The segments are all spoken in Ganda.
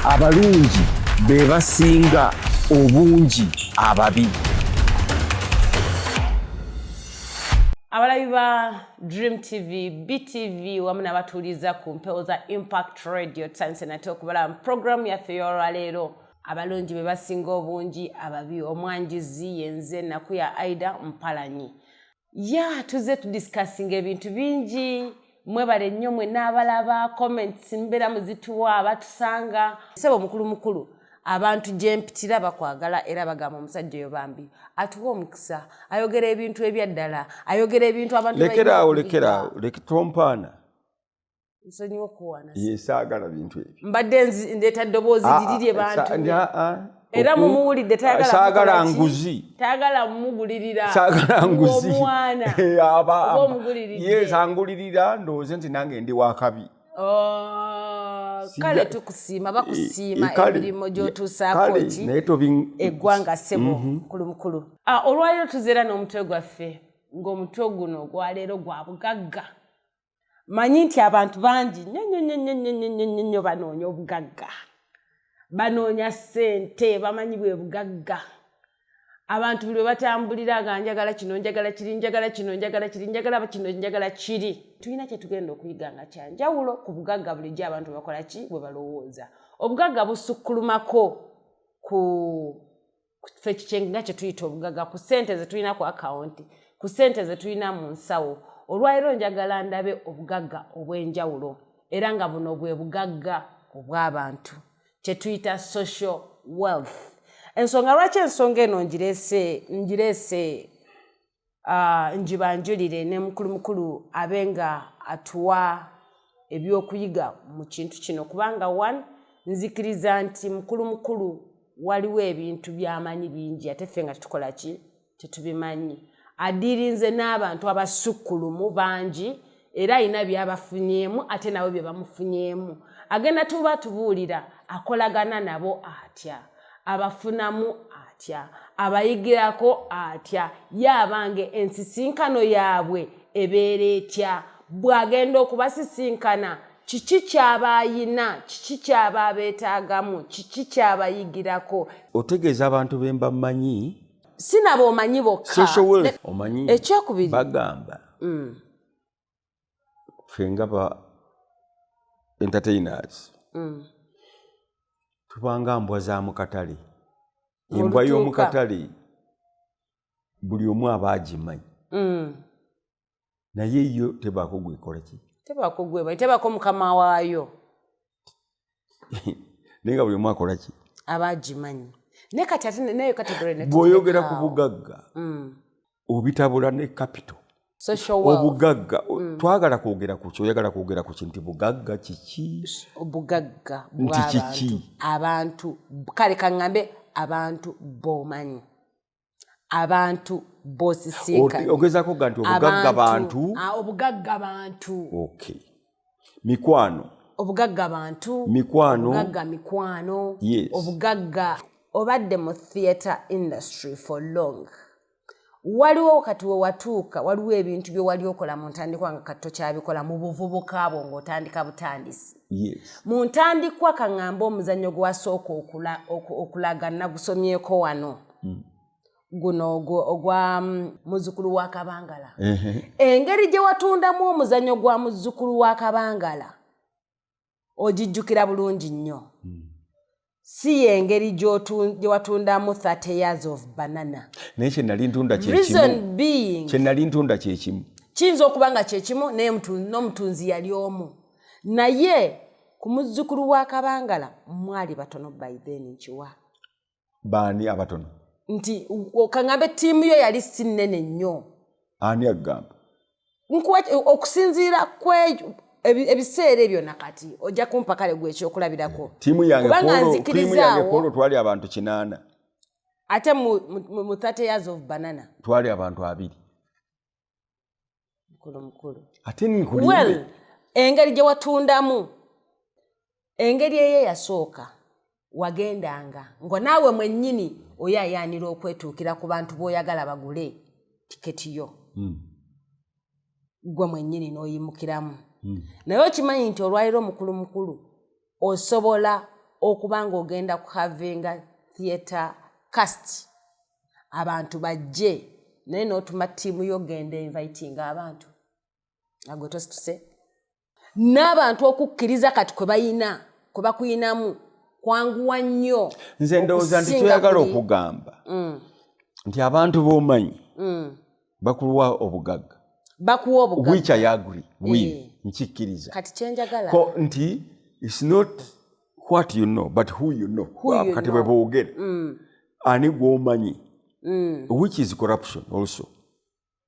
abalungi be basinga obungi ababi. Abalabi ba Dream TV, BTV wamu n'abatuuliza ku mpewo za Impact Radio Tanzania nate okubala program yaffe y'olwaleero abalungi be basinga obungi ababi. Omwanjizi yenze Naku ya Aida Mpalanyi. Tuze tudiscussing ebintu bingi. Mwebale nnyo mwenna abalaba comments mbeera muzituwa abatusanga. Sebo mukulu abantu gye mpitira bakwagala era bagamba omusajja oyo bambi atuwa omukisa ayogera ebintu ebyaddala ayogera ebintu abantu lekera tompaana nsonyiwa okuwaana yesaagala bintu ebyo mbadde ndeeta ddoboozi liriri bantu era mumuwulidde saagala nguzi tayagala mumugulirira saagala nguzi omwana yes angulirira ndowooze nti nange ndi wakabi. Kale tukusiima bakusiima emirimu gy'otuusaako ki eggwanga ssebo mukulu. Olwaleero tuzeera n'omutwe gwaffe ng'omutwe guno gwaleero gwa bugagga. Manyi nti abantu bangi nnyo banoonya obugagga, banoonya ssente, bamanyi bwe bugagga. Abantu buli batambulira nga njagala kino njagala kiri njagala kino njagala kiri njagala kino njagala kiri. Tulina kye tugenda okuyiga nga kya njawulo ku bugagga bulijjo abantu bakola ki bwe balowooza. Obugagga busukkulumako ku ffe kikyenga kye tuyita obugagga ku ssente ze tulina ku akawunti, ku ssente ze tulina mu nsawo. Olwaleero njagala ndabe obugagga obw'enjawulo era nga buno bwe bugagga obw'abantu kye tuyita social wealth. Ensonga lwaki ensonga eno ngireese njibanjulire ne mukulu abenga atuwa ebyokuyiga mu kintu kino kubanga nzikiriza nti mukulu waliwo ebintu by'amanyi bingi ate ffe nga tukola ki tetubimanyi. Adirinze n'abantu abasukkulumu bangi era alina byabafunyemu ate nabo bye bamufunyemu. Agenda tubuulira akolagana nabo atya, abafunamu atya, abayigirako atya, yabange ensisinkano yaabwe ebeera etya, bw'agenda okubasisinkana kiki ky'abayina, kiki ky'aba beetaagamu, kiki ky'abayigirako. Otegeeza abantu be mbamanyi sinaba omanyi bokka social wealth omanyi ekyokubiri bagamba ffe nga ba entertainers tubanga mbwa za mu katale. Embwa y'omu katale buli omu aba agimanyi naye yo tebaako gwekola ki tebaako mukama waayo naye nga buli omu akola ki aba agimanyi. Ne kati ate nayo kategori bw'oyogera ku bugagga obitabula ne capital obugagga twagala kwogera ku kyoyagala kwogera ku kintu bugagga kiki obugagga bw'abantu abantu kale kaŋŋambe abantu b'omanyi abantu b'osisinkanye ogezaako ga nti obugagga bantu obugagga bantu okay mikwano obugagga bantu obugagga mikwano obugagga. Obadde mu theatre industry for long waliwo kati we watuuka waliwo ebintu bye wali okola mu ntandikwa nga katto kyabikola mu buvubuka bwo ng'otandika butandisi. Mu ntandikwa kaŋŋamba omuzannyo gwe wasooka okulaga nagusomyeko wano guno ogwa muzzukulu wa Kabangala. Engeri gye watundamu omuzannyo gwa muzzukulu wa Kabangala ogijjukira bulungi nnyo. Si engeri gye watundamu 30 years of banana. Naye kye nali ntunda reason being kye nali ntunda kyekimu kiyinza okuba nga kyekimu naye n'omutunzi yali omu naye ku muzzukulu wa Kabangala mwali batono by then nkiwa baani abatono nti okaŋŋambe ttiimu yo yali si nnene nnyo. Ani agamba okusinziira kwejo ebiseera ebyo nakati ojja kumpa kale gwe ekyokulabirako. Tiimu yange Polo twali abantu 8 ate mu 30 years of banana twali abantu 2 mukulu ate nkulimbe engeri gye watundamu engeri eyo yasooka wagendanga ngo naawe mwennyini oyayanira okwetuukira ku bantu b'oyagala bagule tiketi yo gwe mwennyini n'oyimukiramu. Naye okimanyi nti olwaliro mukulu osobola okubanga ogenda kuhavinga theatre cast abantu bajje naye n'otuma ttiimu y'ogenda inviting abantu agwe tosituse n'abantu okukkiriza kati kwe bakuyinamu kwanguwa nnyo. Nze ndowooza nti kyoyagala okugamba nti abantu b'omanyi bakuwa obugagga which I agree with nkikkiriza kati kyenjagala nti it's not what you know but who you know kati bwe boogera ani gw'omanyi which is corruption also.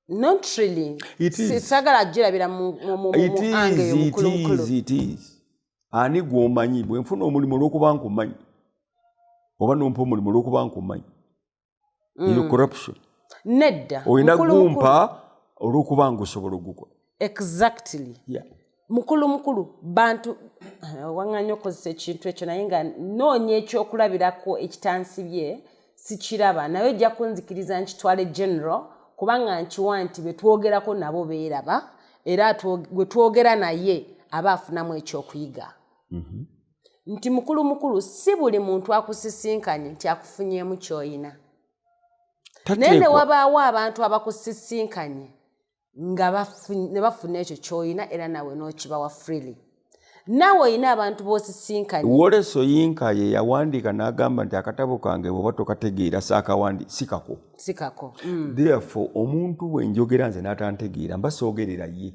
Not really. It is. Sagala jirabira mu ange y'omukulu. It is. Ani gw'omanyi bwe nfuna omulimu olw'okuba nkumanyi oba nompa omulimu olw'okuba nkumanyi iyo corruption. Nedda. Oyina gumpa olw'okuba ngusobola ogukola. Exactly. Yeah. Mukulu bantu wanganya okozesa ekintu ekyo naye nga noonya ekyokulabirako ekitansibye sikiraba naye ojja kunzikiriza nkitwale general kubanga nkiwa nti betwogerako nabo beeraba era gwe twogera naye aba afunamu ekyokuyiga. Nti mukulu si buli muntu akusisinkanye nti akufunyeemu ky'oyina. Naye ne wabaawo abantu abakusisinkanye nga ne bafuna ekyo ky'oyina era nawe n'okibawa freely. Nawe oyina abantu b'osisinkanye. Wole Soyinka ye yawandiika n'agamba nti akatabo kange bw'oba tokategeera saakawandi sikako. Therefore omuntu we njogera nze n'atantegeera mba soogerera ye.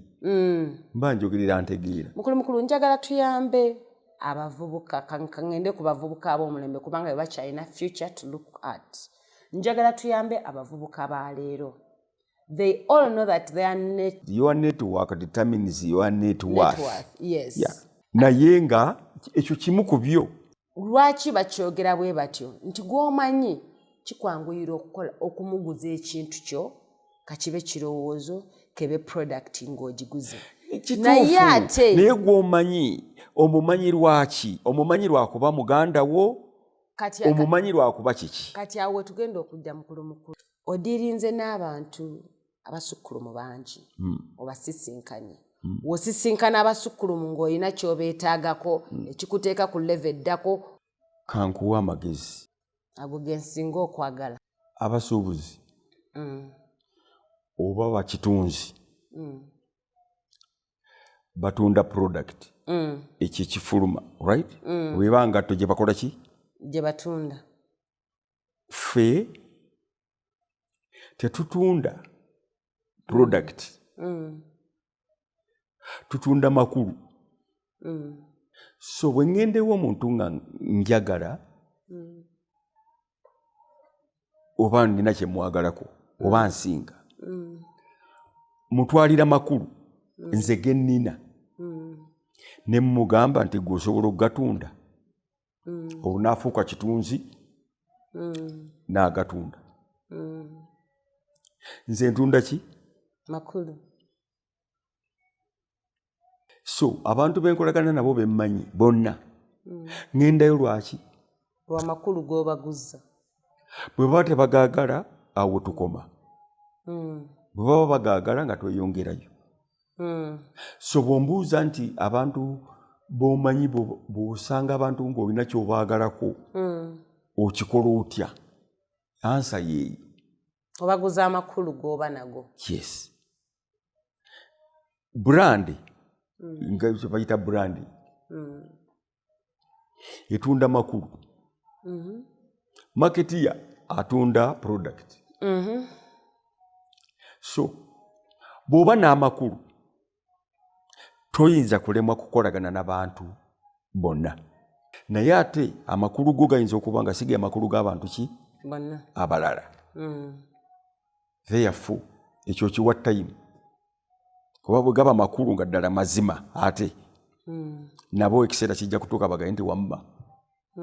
Mba njogerera ntegeera. Mukulu njagala tuyambe abavubuka kangende ku bavubuka ab'omulembe kubanga bakyalina future to look at. Njagala tuyambe abavubuka ba leero. They all know that your network determines your net worth. Yes. Yeah. Naye nga ekyo kimu ku byo. Lwaki bakyogera bwe batyo nti gw'omanyi kikwanguyira okumuguza ekintu kyo kakibe kirowoozo kebe product ng'ogiguze. Naye gw'omanyi omumanyi lwaki omumanyi lwakuba muganda wo omumanyi lwakuba kiki. Kati awo tugenda okudda mukulu odirinze n'abantu abasukkulumu bangi obasisinkanye. Wosisinkana abasukkulumu ng'olina ky'obeetaagako ekikuteeka ku level eddako. Kankuwa amagezi ago gensinga okwagala. Abasuubuzi oba bakitunzi batunda product ekyo ekifuluma right weba ngatto gye bakola ki gye batunda. Ffe tetutunda product tutunda makulu. So bwe ngendewo omuntu nga njagala oba nina kye mwagalako oba nsinga mutwalira makulu nze ge nnina ne mugamba nti gwe osobola okugatunda olunaafuuka kitunzi n'agatunda. Nze ntunda ki? Makulu. So abantu benkolagana nabo bemmanyi bonna ngendayo lwaki? Lwa makulu g'obaguza. Bwe baba tebagaagala awo tukoma. Bwe baba bagaagala nga tweyongerayo. So bw'ombuuza nti abantu b'omanyi bw'osanga abantu ng'olina ky'obaagalako okikola otya? Ansa yeeyo. Obaguza amakulu g'oba nago. Yes. Brand nga bayita brand etunda makulu. Marketeer atunda product. So bw'oba n'amakulu toyinza kulemwa kukolagana n'abantu bonna. Naye ate amakulu go gayinza okuba nga siga amakulu g'abantu ki bonna abalala. Therefore ekyo kiwa time kuba bwe gaba makulu nga ddala mazima ate nabo ekiseera kijja kutuuka bagaye nti wamma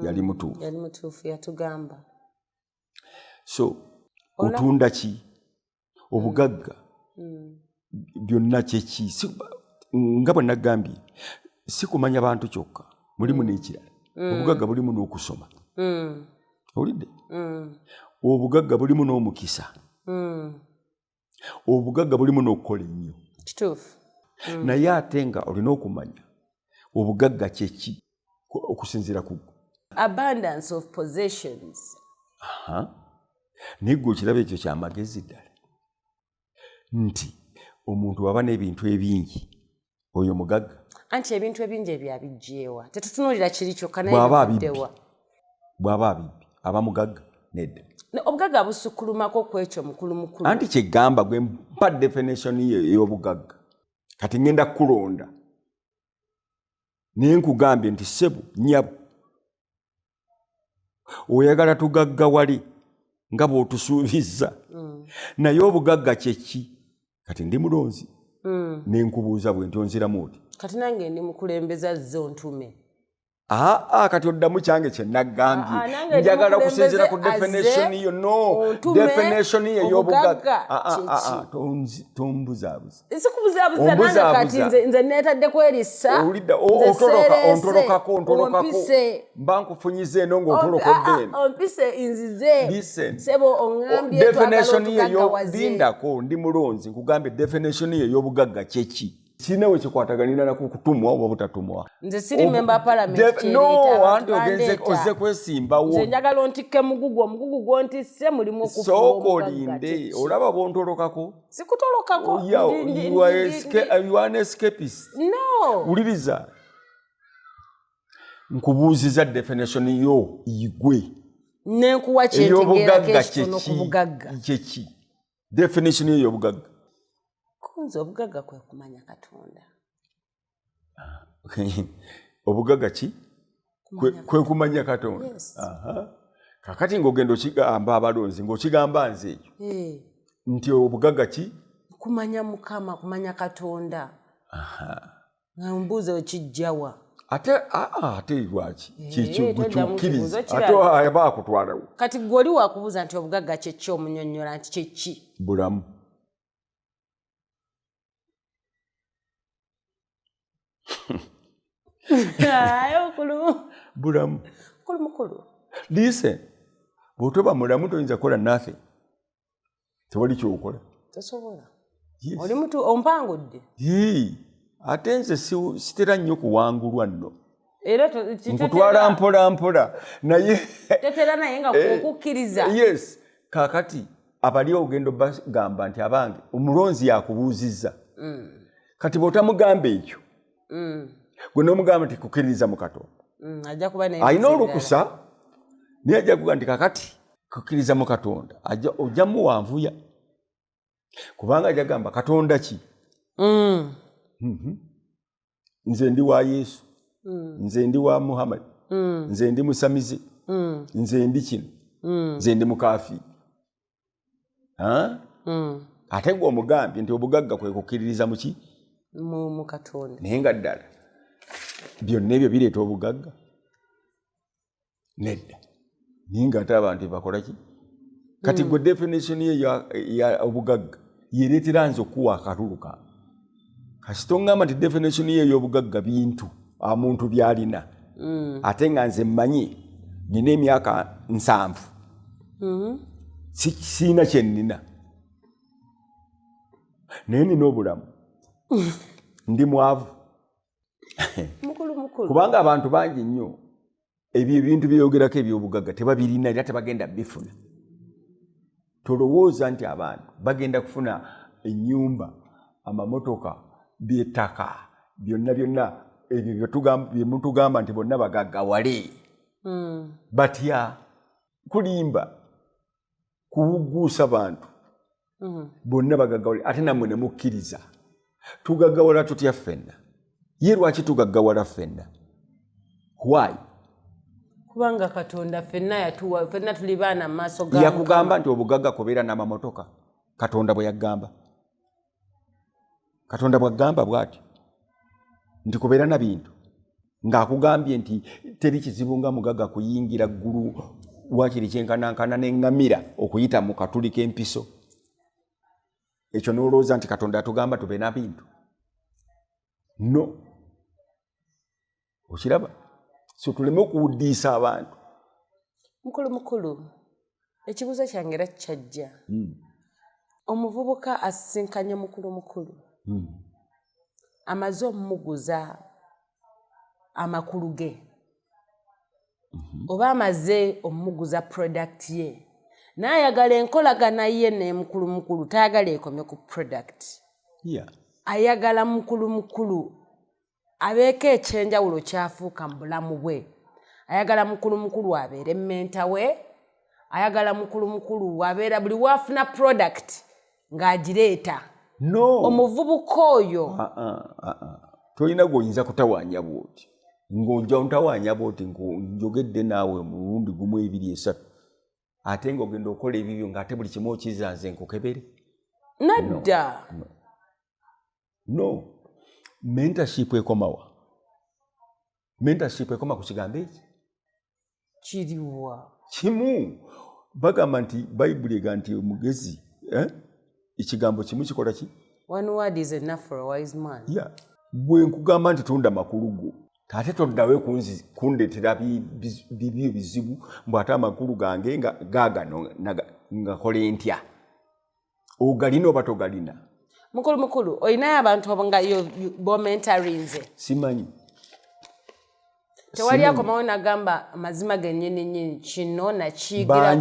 yali mutuufu yatugamba. So otunda ki? Obugagga byonna kyeki nga bwe nagambye si kumanya bantu kyokka mulimu n'ekirala. Obugagga bulimu n'okusoma. Olidde? Obugagga bulimu n'omukisa. Obugagga bulimu n'okukola ennyo. Kituufu. Naye ate nga olina okumanya obugagga kyeki okusinziira ku abundance of possessions. Nigwe kiraba ekyo kyamagezi ddala nti omuntu waba n'ebintu ebingi oyo mugagga. Anti ebintu ebingi ebyo abijjeewa tetutunuulira kiri kyokka naye bw'aba abibbi aba mugagga nedda. Obugagga busukkulumako ku ekyo mukulu. Anti kyegamba gwe mpa definition ey'obugagga kati ngenda kukulonda naye nkugambye nti ssebo nnyabo oyagala tugagga wali nga bw'otusuubizza naye obugagga kyeki kati ndi mulonzi nenkubuuza bwe nti onziramu oti kati nange ndi mukulembeza zo ntume kati oddamu kyange kye naggambye njagala kusinziira ku definition yo. No, definition yo ey'obugagga tombuzaabuza. Sikubuzaabuza nange kati nze neetaddeko erissa ontolokako mba nkufunyiza eno ng'ontolokodde eno. Ompise nzize sebo oŋŋambye definition yo lindako ndi mulonzi nkugambye definition yo ey'obugagga kyeki. Sina we kikwataganira na kutumwa oba butatumwa. Nze siri member parliament. No, anti oze kwesimbawo. Nze njagala ontikke mugugu gwontisse mulimu okufuula. Soko linde olaba bontolokako. Sikutolokako. You are an escapist. No. Uliriza. Nkubuuziza definition yo igwe. Nenkuwa kyentegeera kesitono ku bugagga. Kyeki. Definition yo y'obugagga. Kunze obugagga kwe kumanya Katonda. Obugagga ki? Kwe kumanya Katonda. Yes. Kakati ng'ogenda okigamba abalonzi ng'okigamba nze ekyo. Nti obugagga ki? Kumanya Mukama, kumanya Katonda. Nga mbuuze okijjawa. Ate lwaki? Kyekyo ate aba akutwalawo. Kati gw'oli wakubuuza nti obugagga kyeki omunnyonnyola nti kyeki? Bulamu. Bulamu. Mukulu. Listen, bw'otoba mulamu toyinza kukola nothing. Tewali kyokola. Tosobola. Oli mutu ompangudde. Ate nze sitera nnyo kuwangulwa nno. Era nkutwala mpola naye tetera naye nga kukukkiriza. Yes, kakati abali ogendo bagamba nti abange omulonzi yakubuuzizza. Kati bw'otamugamba ekyo. Gwe n'omugamba nti kukkiriza mu Katonda. Ajja kuba naye. Alina olukusa naye ajja kuba nti kakati kukkiriza mu Katonda ojja muwanvuya. Kubanga ajja gamba Katonda ki? Nze ndi wa Yesu. Nze ndi wa Muhammad. Nze ndi musamize. Nze ndi kino. Nze ndi mukafi. Ate gwe omugambye nti obugagga kwe kukkiririza mu ki? Mu Katonda. Naye nga ddala byonna ebyo bireeta obugagga? Nedda. Naye nga ate abantu bakola ki? Kati gwe definition ya obugagga yereetera nze okuwa akalulu kange. Kasita oŋŋamba nti definition ye y'obugagga bintu omuntu by'alina. Ate nga nze mmanyi nina emyaka 7. Siina kye nnina. Naye nina obulamu. Ndi mwavu. Mukulu. Kubanga abantu bangi nnyo ebyo ebintu byeyogerako eby'obugagga tebabirina era tebagenda bifuna. Tolowooza nti abantu bagenda kufuna ennyumba, amamotoka, by'ettaka, byonna ebyo bye mutugamba nti bonna bagagga wali. Batya kulimba kuwugguusa bantu. Bonna bagagga wali ate nammwe ne mukkiriza. Tugaggawala tutya ffenna? Ye lwaki tugaggawala ffenna? Why? Kubanga Katonda ffenna yatuwa, ffenna tuli baana mu maaso ga Mukama. Yakugamba nti obugagga kubeera n'amamotoka. Katonda bwe yagamba. Katonda bw'agamba bw'ati nti kubeera na bintu. Ng'akugambye nti teri kizibu nga mugagga kuyingira ggulu wakiri kyenkanankana n'eŋŋamira okuyita mu katuli k'empiso. Ekyo n'olowooza nti Katonda atugamba tube na bintu. No. Okiraba? So tuleme okuwuddiisa abantu. Mukulu. Ekibuuzo kyange era kyajja. Omuvubuka asisinkanye mukulu. Amaze omumuguza amakulu ge. oba amaze omuguza product ye n'ayagala enkolagana ye ne mukulu tayagala ekomye ku product ayagala mukulu abeeko ekyenjawulo kyafuuka mu bulamu bwe ayagala mukulu abeere menta we ayagala mukulu abeera buli waafuna product ng'agireeta omuvubuka oyo tolina gw'oyinza kutawaanya bwoti ng'ojja ntawaanya bwoti njogedde naawe mulundi gumu 2 3 ate ng'ogenda okola ebibyo ng'ate buli kimu okizanze nkukebere nadda no mentorship ekomawa mentorship ekoma ku kigambo eki kiriwa kimu bagamba nti bayibuli ega nti omugezi ekigambo kimu kikola ki one word is enough for a wise man bwe nkugamba nti tunda makulu go ate toddawe kundeetera bibyo bizibu mbw'ate amakulu gange nga gaagano ngakola ntya ogalina oba togalina mukulu olinayo abantu nga bomentarinze simanyi tewali akomawo nagamba amazima gennyini kino nakiyigira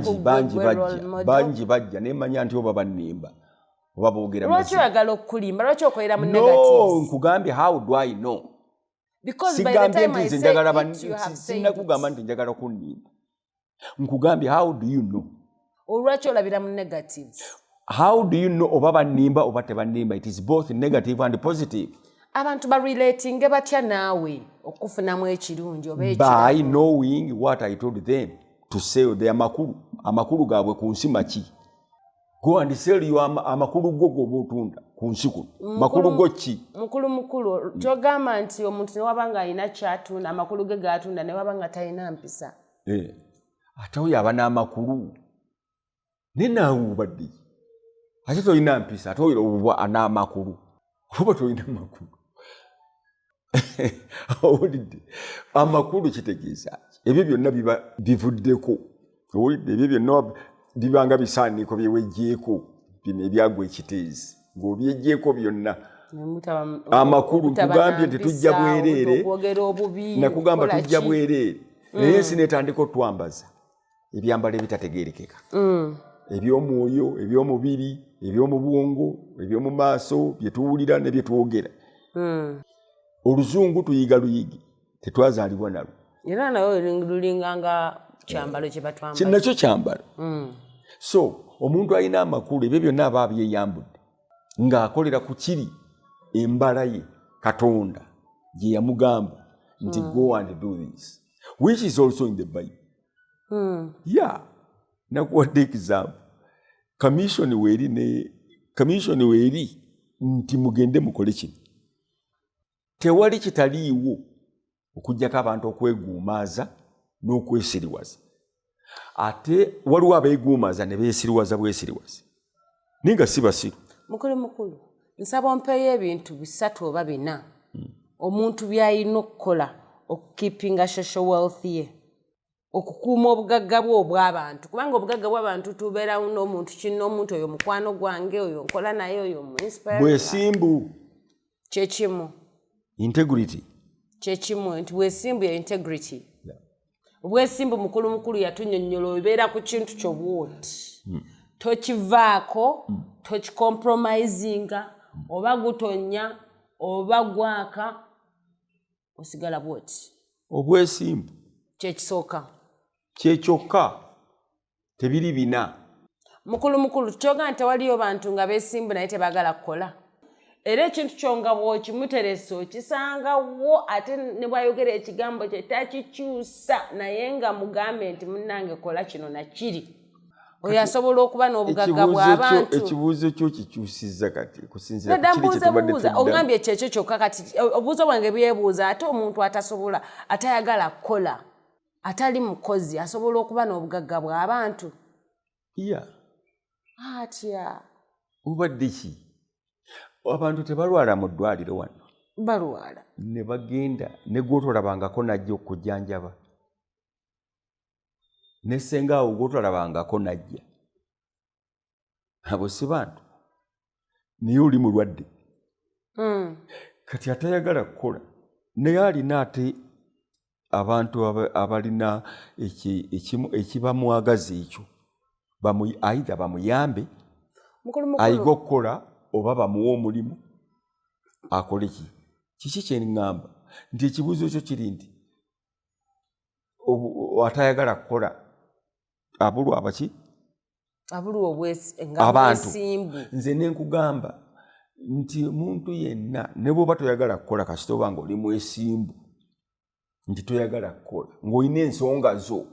bangi bajja nemanya nti oba bannimba oba boogera lwaki oyagala okulimba lwaki okolera mu negatives nkugambye how do I know because by the time I say it you have said sinakugamba nti njagala kunnimba nkugambye how do you know olwaki olabira mu negatives how do you know oba bannimba oba tebannimba it is both negative and positive abantu barelatinge batya naawe okufunamu ekirungi oba by knowing what I told them to sell their amakulu gaabwe ku nsi maki go and sell you amakulu go goba otunda ku nsi kuno makulu go ki mukulu kyogamba nti omuntu newaba nga alina kyatunda amakulu ge gatunda newaba nga talina mpisa ate oyo aba n'amakulu ne naawe obadde ate tolina mpisa ate oyo oba n'amakulu oba tolina makulu owulidde amakulu kitegeeza ebyo byonna biba bivuddeko owulidde ebyo byonna bibanga bisaaniko byewejjeeko bino ebyagwa ekiteezi ng'obyejjeeko byonna amakulu nkugambye nti tujja bwereere nakugamba tujja bwereere naye ensi netandika otwambaza ebyambalo ebitategeerekeka ebyomwoyo ebyomubiri ebyomu bwongo ebyomu maaso byetuwulira ne byetwogera oluzungu tuyiga luyigi tetwazaalibwa nalwo era nayo lulinganga kyambalo kye batwambala kinakyo kyambalo so omuntu alina amakulu ebyo byonna aba abyeyambudde ng'akolera ku kiri embala ye katonda gye yamugamba nti go and do this which is also in the Bible nakuwadde example commission weeri nti mugende mukole kino tewali kitaliiwo okujjako abantu okweguumaaza n'okwesiriwaza ate waliwo abeeguumaaza ne beesiriwaza bwesiriwazi naye nga si basiru mukulu nsaba ompeeyo ebintu 3 oba 4 omuntu by'alina okukola okukeepinga social wealth ye okukuuma obugagga bwe obw'abantu kubanga obugagga bw'abantu tubeera n'omuntu kino omuntu oyo mukwano gwange oyo nkola naye oyo muinspire bwesimbu kyekimu integrity kyekimu nti bwesimbu ya integrity obwesimbu mukulu yatunnyonnyola obeera ku kintu kyobwoti tokivaako tokicompromisinga oba gutonya oba gwaka osigala bwoti obwesimbu kyekisooka kyekyokka tebiri bina mukulu kyoga nti tewaliyo bantu nga beesimbu naye tebaagala kukola era ekintu kyonga bw'okimuteresa okisangawo ate ne bwayogera ekigambo kye takikyusa naye nga mugambe nti munnange kola kino nakiri oyo asobola okuba n'obugagga bw'abantu ekibuuzo kyo kikyusizza kati kusinzira ku kiri buuza ogambye kyekyo kyokka kati obuuzo bwange byebuuza ate omuntu atasobola atayagala kukola atali mukozi asobola okuba n'obugagga bw'abantu atya obadde ki abantu tebalwala mu ddwaliro wano balwala ne bagenda ne gwotolabangako najja okujjanjaba ne sengaawo gwotolabangako najja abo si bantu naye oli mulwadde kati atayagala kukola naye alina ate abantu abalina ekibamwagaza ekyo aidha bamuyambe ayiga okukola oba bamuwa omulimu akole kiki kyeŋŋamba nti ekibuuzo kyo kiri nti atayagala kukola abulwa abaki abantu. Nze nenkugamba nti omuntu yenna ne bw'oba toyagala kukola kasita oba nga oli mwesimbu nti toyagala kukola ng'olina ensonga zo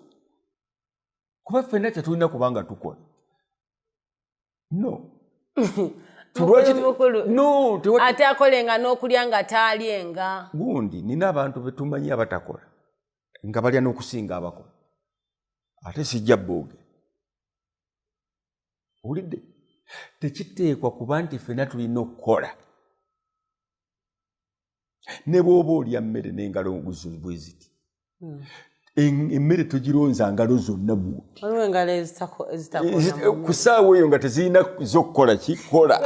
kuba ffenna tetulina kubanga tukola ate akolenga n'okulya nga taalyenga. Gundi nina abantu betumanyi abatakola nga balya n'okusinga abakola ate sijja booge. Olidde tekiteekwa kuba nti ffenna tulina okukola ne bw'oba olya mmere n'engalo bwe ziti emmere togironza ngalo zonna buuti ku ssaawa eyo nga tezirina z'okukola kikola.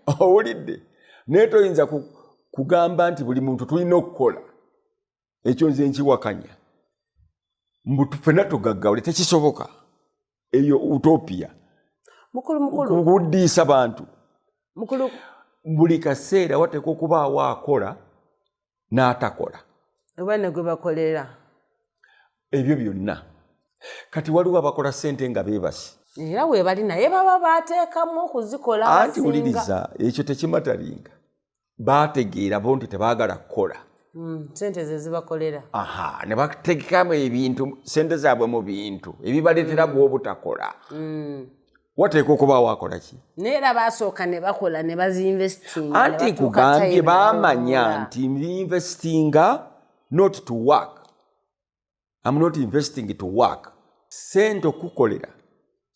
Owulidde naye toyinza kugamba nti buli muntu tulina okukola. Ekyo nze nkiwakanya mbu ffenna tugaggawule tekisoboka. Eyo utopia kuddiisa bantu. Buli kaseera wateekwa okubaawo akola n'atakola oba ne gwe bakolera. Ebyo byonna kati waliwo abakola ssente nga beebasi era weebali naye baba baateekamu okuzikola basinga. Anti wuliriza ekyo tekimatalinga baategeera bo nti tebaagala kukola ssente ze zibakolera. Ne bategekamu ebintu ssente zaabwe mu bintu ebibaleetera bw'obutakola. Wateekwa okubaawo akola ki? Naye era baasooka ne bakola ne bazinvestinga. Anti kugambye baamanya nti investinga not to work. I'm not investing to work. Sente okukolera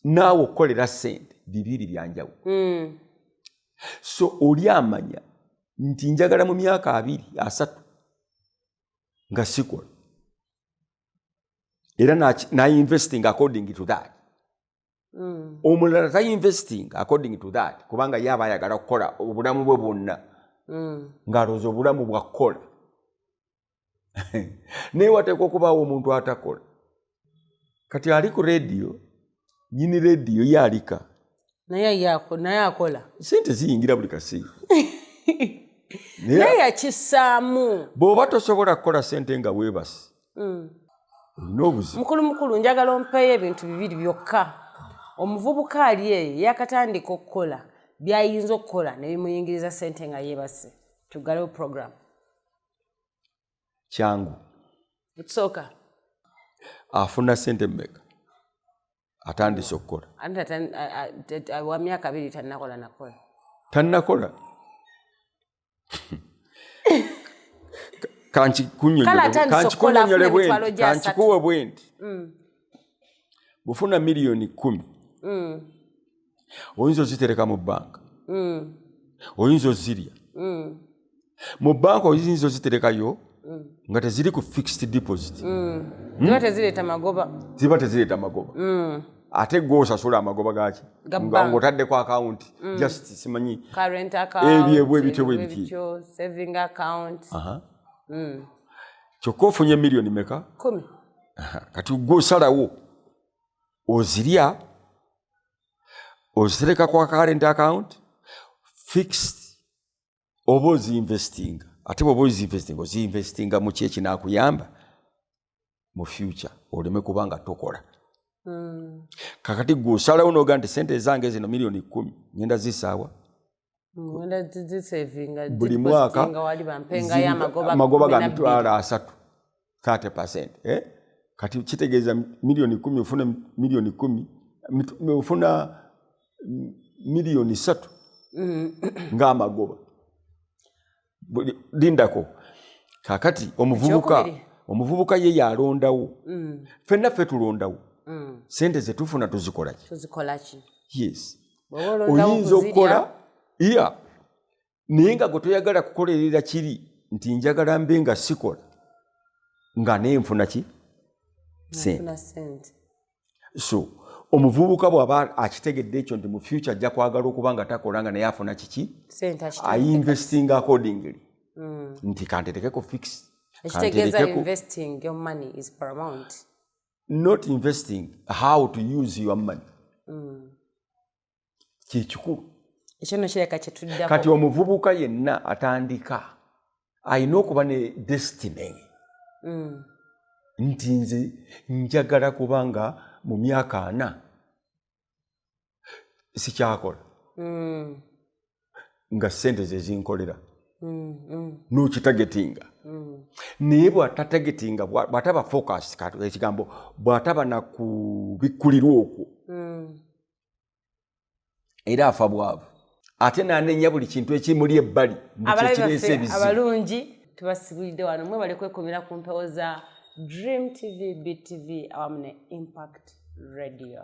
naawe okukolera ssente bibiri byanjawulo. So oli amanya nti njagala mu myaka 2-3 nga sikola era na investing according to that. Omulala ta investing according to that kubanga yaba ayagala kukola obulamu bwe bwonna ng'alowooza obulamu bwa kukola. Naye wateekwa okubaawo omuntu atakola. Kati ali ku rediyo nyini rediyo yalika naye akola ssente ziyingira buli kaseera naye yakissaamu. Bw'oba tosobola kukola ssente nga weebase olina obuzibu. Mukulu njagala ompeeyo ebintu 2 byokka. Omuvubuka ali eyo yakatandika okukola byayinza okukola ne bimuyingiriza ssente nga yeebase. Tuggalewo program kyangu ekisooka afuna ssente mmeka atandise okukola. Wa myaka 2 tannakola kankikunyonyole bwendi kankikuwe bwendi bufuna miliyoni 10 oyinza ozitereka mu bbanka oyinza ozirya mu bbanka oyinza oziterekayo nga teziri ku fixed deposit. Ziba tezireeta magoba. Ate gw'osasula amagoba gaki ng'otaddeko akawunti just simanyi current account ebityo bwe bityo saving account. Kyokka ofunye miliyoni meka? 10. Kati gw'osalawo ozirya ozitereka kwa current account fixed oba ozinvestinga. Ate bw'oba ozinvestinga mu ki kinaakuyamba mu future oleme kubanga tokola. Kakati gw'osalawo n'oga nti ssente zange zino miliyoni 10 ngenda zisaawa buli mwaka amagoba ga mitwalo 3 30%. Kati kitegeeza miliyoni 10 ofuna miliyoni 10 ofuna miliyoni 3 ng'amagoba. Lindako kakati omuvubuka ye yalondawo ffenna ffe tulondawo ssente ze tufuna tuzikola ki? Yes oyinza okukola naye nga gwe toyagala kukolerera kiri nti njagala mbe nga sikola nga nenfuna ki ssente. So omuvubuka bw'aba akitegedde ekyo nti mu future ajja kwagala okuba nga takola nga naye afuna kiki ayinvestinga accordingly nti kantetekeko fixed ekitegeeza investing your money is paramount. Not investing, how to use your money. Kikikulu. Ekyo kireka kye tuddako. Kati omuvubuka yenna atandika alina okuba ne destiny. Nti nze njagala kubanga mu myaka 4 sikyakola. Nga sente ze zinkolera. N'okitagetinga. Naye bw'atatagetinga bw'ataba focus ekigambo bw'ataba na kubikkulirwa okwo. Era afa bwavu. Ate n'anenya buli kintu ekimuli ebbali mu kyekirese ebizibu. Abalungi tubasibulidde wano mwe bali kwekomera ku mpewo za Dream TV, BTV awamu ne Impact Radio.